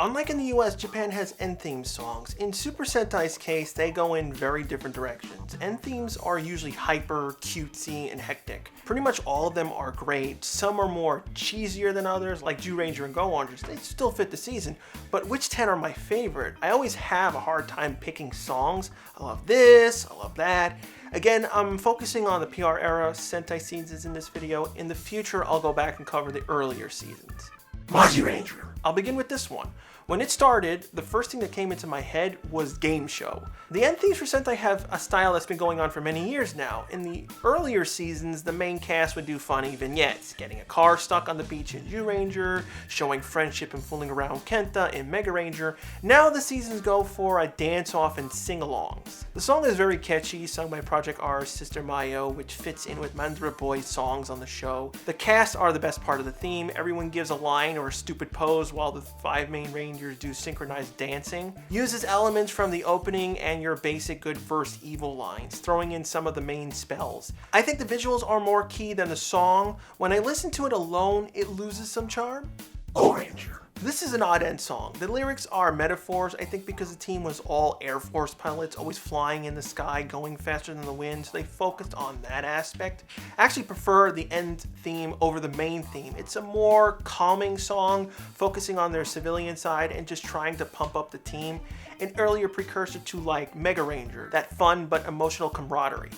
Unlike in the US, Japan has end theme songs. In Super Sentai's case, they go in very different directions. End themes are usually hyper, cutesy, and hectic. Pretty much all of them are great. Some are more cheesier than others, like Gekiranger and Go-Ongers. They still fit the season, but which 10 are my favorite? I always have a hard time picking songs. I love this, I love that. Again, I'm focusing on the PR era Sentai seasons in this video. In the future, I'll go back and cover the earlier seasons. Ranger. I'll begin with this one. When it started, the first thing that came into my head was game show. The end themes for Sentai have a style that's been going on for many years now. In the earlier seasons, the main cast would do funny vignettes, getting a car stuck on the beach in Gekiranger, showing friendship and fooling around Kenta in Megaranger. Now the seasons go for a dance-off and sing-alongs. The song is very catchy, sung by Project R's Sister Mayo, which fits in with Mandara Boy's songs on the show. The cast are the best part of the theme. Everyone gives a line or a stupid pose while the 5 main rangers do synchronized dancing. Uses elements from the opening and your basic good first evil lines, throwing in some of the main spells. I think the visuals are more key than the song. When I listen to it alone, it loses some charm. Go-Onger. This is an odd end song. The lyrics are metaphors, I think because the team was all Air Force pilots, always flying in the sky, going faster than the wind, so they focused on that aspect. I actually prefer the end theme over the main theme. It's a more calming song, focusing on their civilian side and just trying to pump up the team. An earlier precursor to like Megaranger, that fun but emotional camaraderie.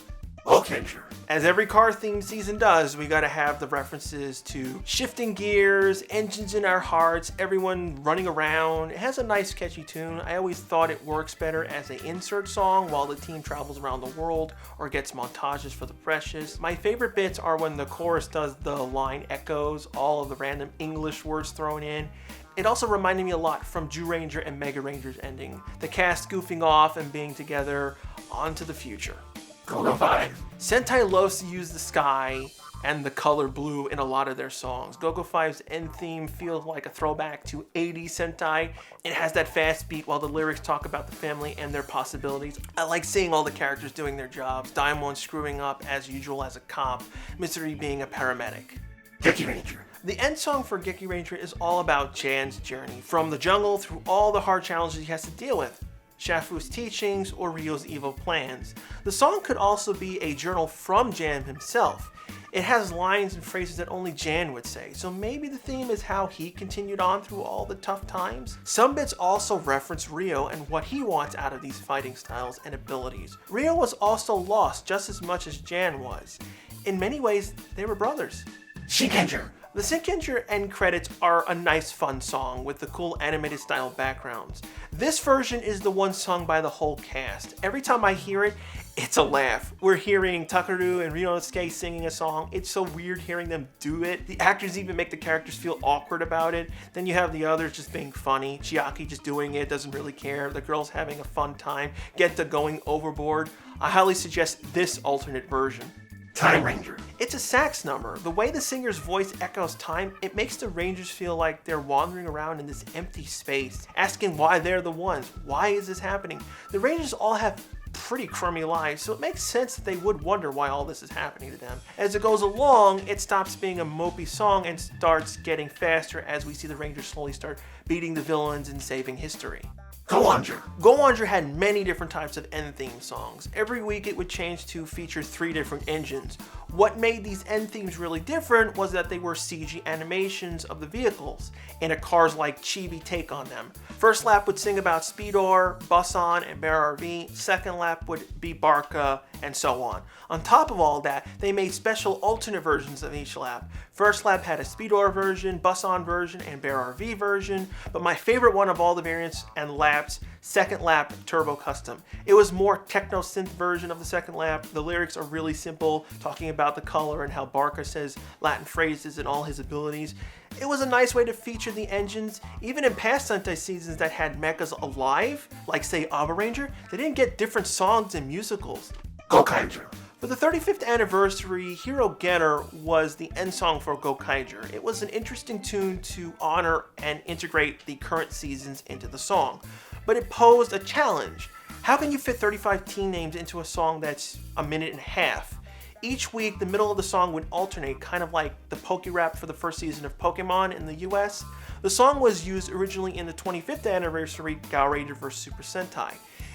Gekijouban. As every car theme season does, we gotta have the references to shifting gears, engines in our hearts, everyone running around. It has a nice catchy tune. I always thought it works better as an insert song while the team travels around the world or gets montages for the precious. My favorite bits are when the chorus does the line echoes, all of the random English words thrown in. It also reminded me a lot from Gekiranger and Megaranger's ending. The cast goofing off and being together on to the future. Gokaiger. Sentai loves to use the sky and the color blue in a lot of their songs. Go-Go5's end theme feels like a throwback to 80s Sentai. It has that fast beat while the lyrics talk about the family and their possibilities. I like seeing all the characters doing their jobs. Daimon screwing up as usual as a cop, Mitsuri being a paramedic. Gekiranger. The end song for Gekiranger is all about Jan's journey, from the jungle through all the hard challenges he has to deal with. Shafu's teachings or Ryo's evil plans. The song could also be a journal from Jan himself. It has lines and phrases that only Jan would say, so maybe the theme is how he continued on through all the tough times. Some bits also reference Ryo and what he wants out of these fighting styles and abilities. Ryo was also lost just as much as Jan was. In many ways, they were brothers. Shinkenger. The Shinkenger end credits are a nice fun song with the cool animated style backgrounds. This version is the one sung by the whole cast. Every time I hear it, it's a laugh. We're hearing Takaru and Ryunosuke singing a song. It's so weird hearing them do it. The actors even make the characters feel awkward about it. Then you have the others just being funny. Chiaki just doing it, doesn't really care. The girls having a fun time. Genta going overboard. I highly suggest this alternate version. Timeranger. It's a sax number. The way the singer's voice echoes time, it makes the Rangers feel like they're wandering around in this empty space, asking why they're the ones. Why is this happening? The Rangers all have pretty crummy lives, so it makes sense that they would wonder why all this is happening to them. As it goes along, it stops being a mopey song and starts getting faster as we see the Rangers slowly start beating the villains and saving history. Go-Onger. Go-Onger had many different types of end theme songs. Every week it would change to feature 3 different engines. What made these end themes really different was that they were CG animations of the vehicles, and a Cars-like chibi take on them. First lap would sing about Speedor, Busan, and Bear RV. Second lap would be Barca, and so on. On top of all that, they made special alternate versions of each lap. First lap had a Speedor version, Busan version, and Bear RV version, but my favorite one of all the variants and laps, second lap Turbo Custom. It was more techno synth version of the second lap. The lyrics are really simple, talking about the color and how Barca says Latin phrases and all his abilities. It was a nice way to feature the engines. Even in past Sentai seasons that had mechas alive, like say AVCHD, they didn't get different songs and musicals. Gokaiger. For the 35th anniversary, Hero Getter was the end song for Gokaiger. It was an interesting tune to honor and integrate the current seasons into the song, but it posed a challenge. How can you fit 35 team names into a song that's a minute and a half? Each week, the middle of the song would alternate, kind of like the Poke Rap for the first season of Pokemon in the US. The song was used originally in the 25th anniversary Go-Onger vs. Super Sentai.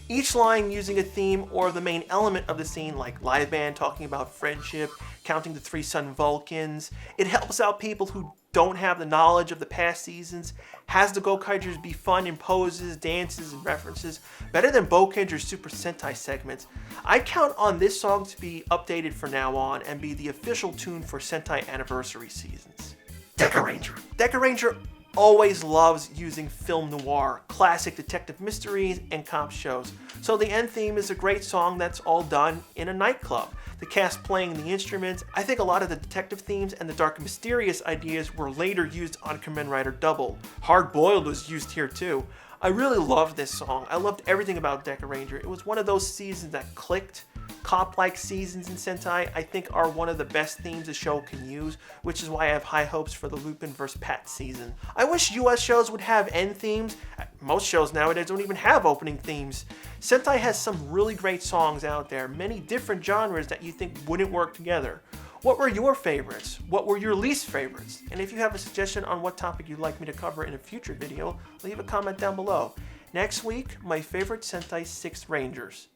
Each line using a theme or the main element of the scene, like live band talking about friendship, counting the 3 Sun Vulcans. It helps out people who don't have the knowledge of the past seasons, has the Gokaigers be fun in poses, dances, and references, better than Bokenger's Super Sentai segments. I count on this song to be updated from now on and be the official tune for Sentai anniversary seasons. Dekaranger. Dekaranger always loves using film noir, classic detective mysteries, and cop shows, so the end theme is a great song that's all done in a nightclub. The cast playing the instruments. I think a lot of the detective themes and the dark and mysterious ideas were later used on Kamen Rider Double. Hard Boiled was used here too. I really loved this song. I loved everything about Dekaranger. It was one of those seasons that clicked. Cop-like seasons in Sentai, I think, are one of the best themes a show can use, which is why I have high hopes for the Lupin vs. Pat season. I wish US shows would have end themes. Most shows nowadays don't even have opening themes. Sentai has some really great songs out there, many different genres that you think wouldn't work together. What were your favorites? What were your least favorites? And if you have a suggestion on what topic you'd like me to cover in a future video, leave a comment down below. Next week, my favorite Sentai 6 Rangers.